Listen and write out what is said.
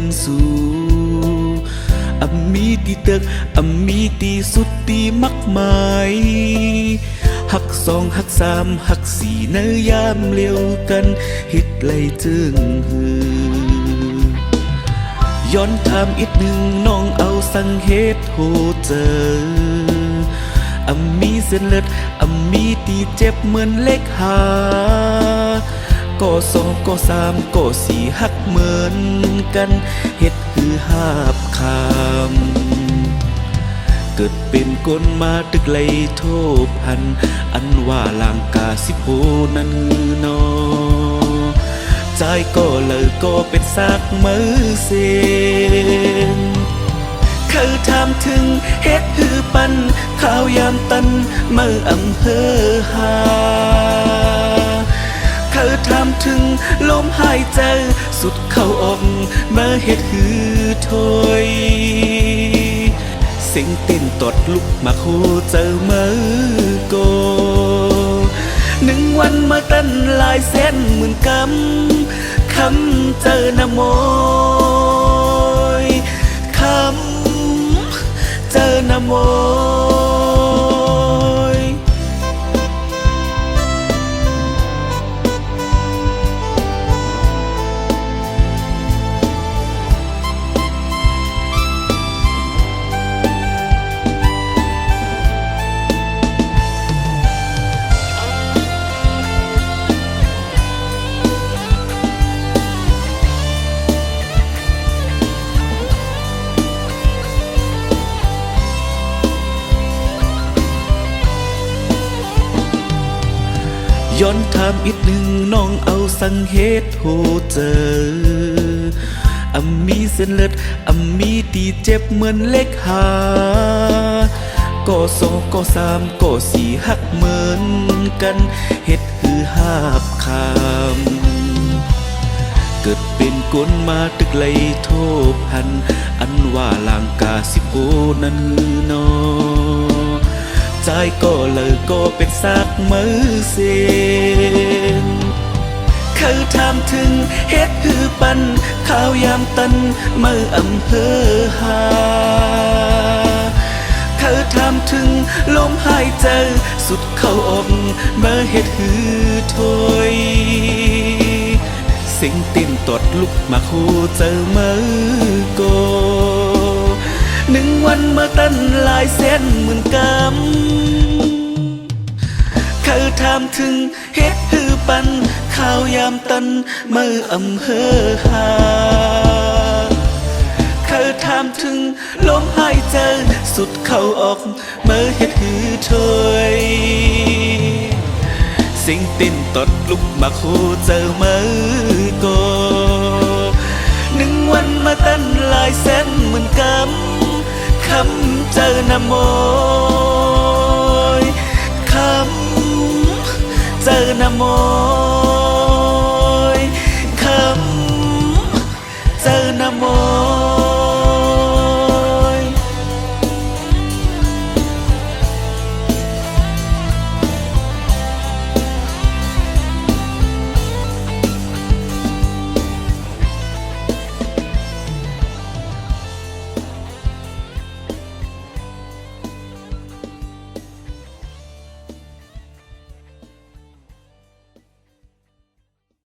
นสู่มีตีเตึกมีตีสุดตีมักหมายหักสองหักสามหักสี่เนยามเลี้ยวกันเฮ็ดไล่จึงหือย้อนถามอีกหนึ่งน้องเอาสังเหตุโหเจอมีเส้นเลือดมีตีเจ็บเหมือนเล็กหาก็สองก็สามก็สี่หักเหมือนกันเฮ็ดคือหาบคำเกิดเป็นคนมาตึกไลโทพันอันว่าลางกาสิโพนั้นนอใจก็เลยก็เป็นซากมือเสียงเคยถามถึงเฮ็ดหือปันข้าวยามตันเมื่ออำเภอหาเคยถามถึงลมหายใจสุดเข้าออกเมื่อเฮ็ดหือถอยเสียงเต้นตอดลุกมาโคเจอมือโกหนึ่งวันมาตั้นหลายแสนหมื่นกำคำเจอนะโมยคำเจอนะโมยย้อนถามอีกหนึ่งน้องเอาสังเหตุโหเจอมีเส้นเลือดมีตีเจ็บเหมือนเล็กหาก็สองก็สามก็สี่หักเหมือนกันเฮ็ดคือหาบคำเกิดเป็นคนมาตึกไลโทพันอันว่าลางกาสิโพนั้นนอใจก็เลยก็เป็นซากมือเสียงเคยถามถึงเฮ็ดหือปันข้าวยามตันเมื่ออำเภอหาเคยถามถึงลมหายใจสุดเข้าออกเมื่อเฮ็ดหือถอยเสียงเต้นตอดลุกมาโคเจอมือโกหนึ่งวันเมื่อตั้นหลายแสนหมื่นกำเคยถามถึงเฮ็ดหือปันข้าวยามตันเมื่ออำเภอหาเคยถามถึงลมหายใจสุดเข้าออกเมื่อเฮ็ดหือถอยเสียงเต้นตอดลุกมาโคเจอมือโกหนึ่งวันมาตั้นหลายแสนหมื่นกำคำเจอนะโมยคำเจอนะโมยคำเจอนะโม